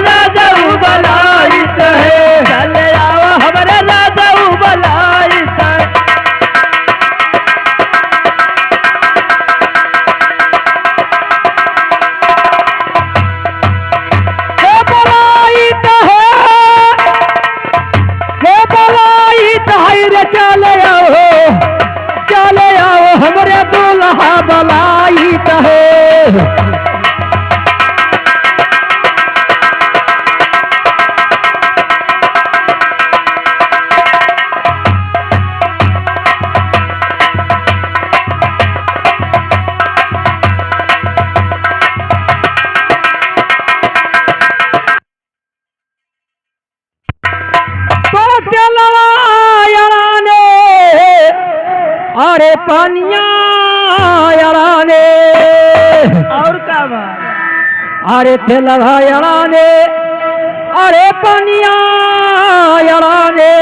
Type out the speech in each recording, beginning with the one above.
राजा बलाइत है, चले आओ हमारे राजा बलाइत है। चले आओ हमरे दूल्हा बलाइत है। अरे पानिया याराने और का अरे तेलवा याराने, अरे पानिया याराने,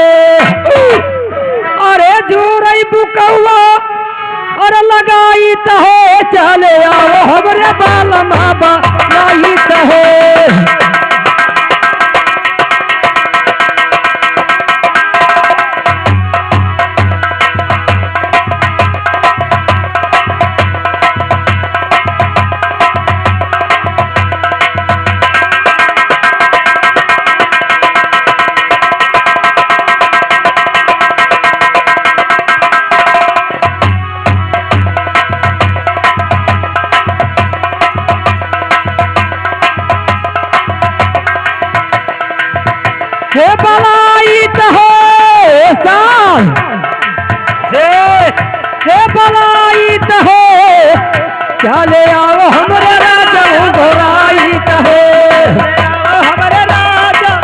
अरे जोरई बुकौआ अरे लगाई तहे, चले आओ हमरे बाल माबा लाई तहे। हे बलाइत है साल, हे बलाइत है, चले आओ हमरे राजा घोराइत है, हमरे राजा।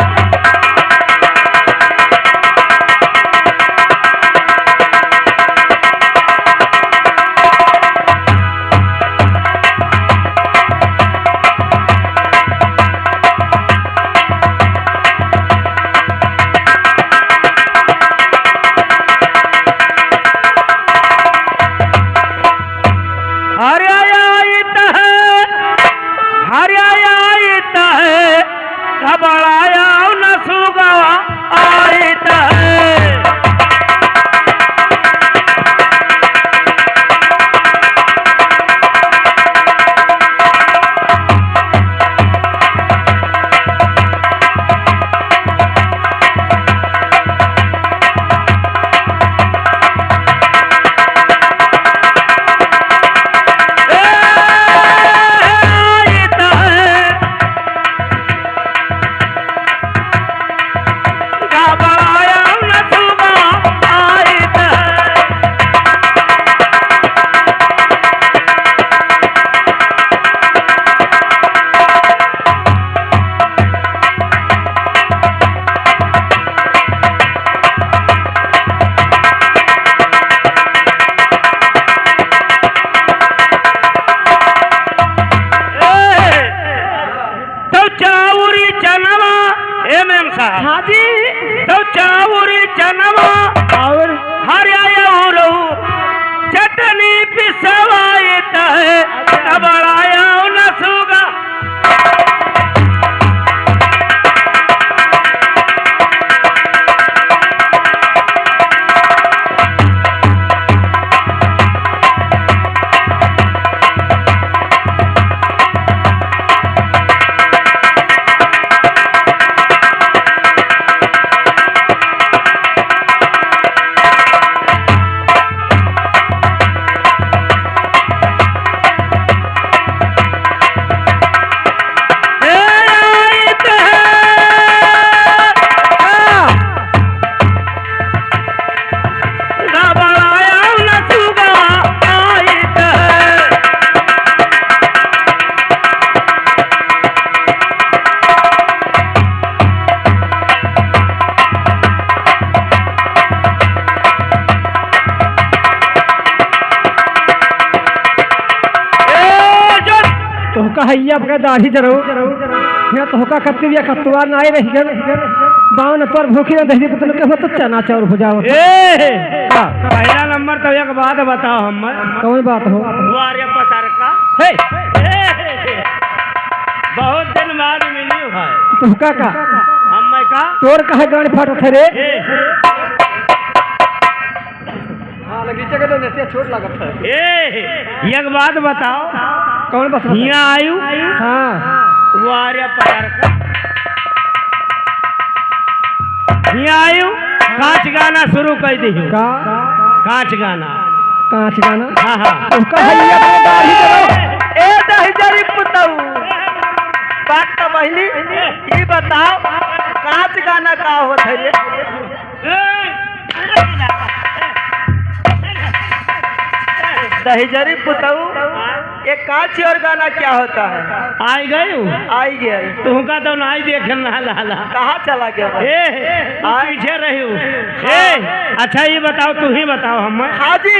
हाँ जी, तो चावरी चनवा और हरिया चटनी पिसवाइत है, बढ़ाया न सुगा। तोहका हैया अपना दाढ़ी जरो या तोहका कत्ती या कत्तुआ ना आए रही गन बावन पर भूखी ना दही पुतल के हो तो चना चाउर हो जाओ। पहला नंबर तो एक बात बताओ हम कौन बात हो वारे पतार का हे बहुत दिन बाद मिली है। तुहका का हम मैं का तोर कहे गाड़ी फाटत है रे। हाँ लगीचे के तो नेतिया छोट लागत है। एक बात बताओ, कौन बस यहाँ आयु हाँ वो आर्या पटार यहाँ आयु कांच गाना शुरू कर दी। का कांच गाना कांच गाना हाँ हाँ तुहका हैया अपने दाढ़ी जराऊ। ए दहजरी पुतऊ बात तो बहनी ये बताओ कांच गाना का होत है रे? दहजरी पुतऊ एक कांच और गाना क्या होता है? आई गई आई गया तुमका तो नहीं देखना हाला। कहाँ चला गया भाई? पीछे रही हूँ। अच्छा ये बताओ, तू ही बताओ हम हाँ जी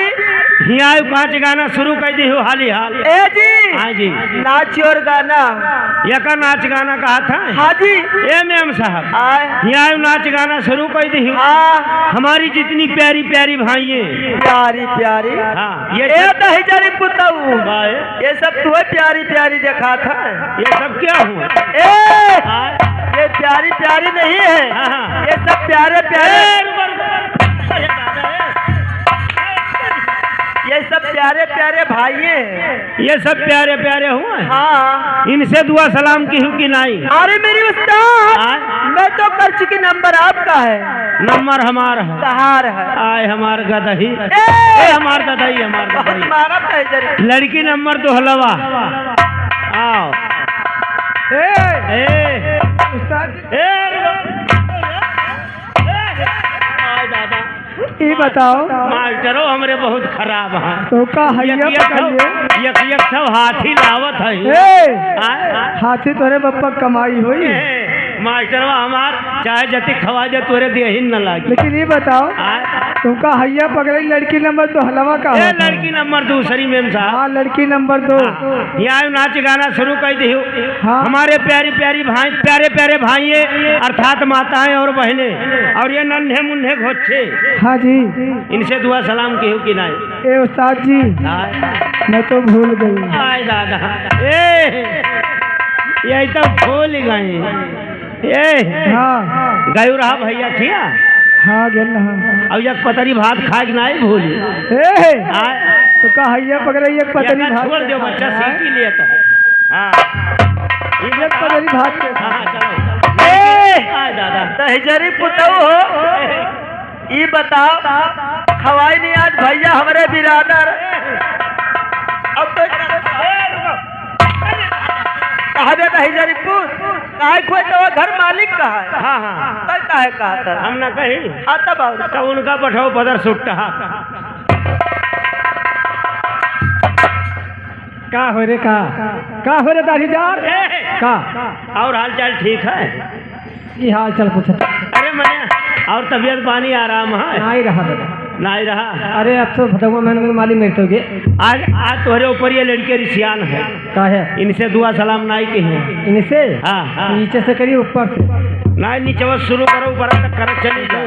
यहाँ आयु कांच गाना शुरू कर दी हो हाली हाल। ए जी हाँ जी नाच और गाना यका नाच गाना कहा था। हाँ जी ए मैम साहब आए यहाँ आयु नाच गाना शुरू कर दी। हाँ हमारी जितनी प्यारी प्यारी भाई प्यारी प्यारी हाँ ये ए दहजरी पुतऊ बाय, ये सब तुम्हें प्यारी प्यारी देखा था। ये सब क्या हुआ? ए हाँ, ये प्यारी प्यारी नहीं है, हाँ। ये सब प्यारे प्यारे ये सब प्यारे प्यारे भाई हैं। ये सब प्यारे प्यारे हुए। हाँ इनसे दुआ सलाम की हूँ कि नहीं? अरे मेरी उस्ताद हाँ? मैं तो कर चुकी, नंबर आपका है, नंबर हमारा है। कहार है आए हमार गदही ए! हमार गदही हमार बहुत गदही। मारा दहजरी लड़की नंबर 2 हलवा आओ। ए उस्ताद ए आए दादा ये बताओ मास्टरो हमरे बहुत खराब है। तुहका हैया पकड़िए। एक सब हाथी लावत है। ए आए, हाथी तोरे बप्पा कमाई हुई। मास्टरवा हमार चाहे जति खवा दे तोरे देही न लागी। लेकिन ये बताओ आए, तुमका हैया पकड़ी लड़की नंबर 2 हलवा का ए होता है? लड़की नंबर 2 मेम साहब हाँ लड़की नंबर 2 यहाँ नाच गाना शुरू कर दी। हाँ। हमारे प्यारी प्यारी भाई प्यारे प्यारे भाई अर्थात माताएं और बहनें और ये नन्हे मुन्ने घोच्छे, हाँ जी इनसे दुआ सलाम की हूँ कि नहीं? ए उस्ताद जी आए, मैं तो भूल गई। आए दादा यही तो भूल गई। हाँ गयु रहा भैया खिया हाँ गेल हाँ। अब एक पतरी भात खा के नहीं भूली। ए आए, तुमका हैया पकड़ी एक पतली या भात छोड़ दो बच्चा सीटी लिए तो हाँ एक पतली भात के हाँ चलो। आए दादा दहजरी पुतऊ हो ये बताओ खवाई नहीं आज भैया हमारे बिरादर। अब तो कहा दे दहजरी पुत काहे कोई तो घर मालिक कहा है? हाँ हाँ तय काहे कहा था? हम न कही हाँ तब आओ। तो उनका पठाओ पदर सुट्टा का हो रे का हो रे दाढ़ीदार का और हाल चाल ठीक है? ये हाल चल पूछ अरे मैंने और तबीयत पानी आराम है? नहीं रहा दादा। नहीं रहा। अरे अब तो भदवा मैंने माली मेरे तो गे आज आज तुम्हारे ऊपर ये लड़के रिसियान है। का है इनसे दुआ सलाम नहीं की है। इनसे हाँ हाँ नीचे से करिए ऊपर से। नहीं नीचे बस शुरू करो ऊपर तक कर चली जाओ।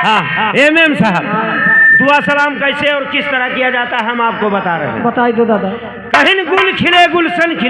हाँ एम साहब दुआ सलाम कैसे और किस तरह किया जाता है हम आपको बता रहे हैं। बताई दो दादा। कहीं गुल खिले गुलशन खिले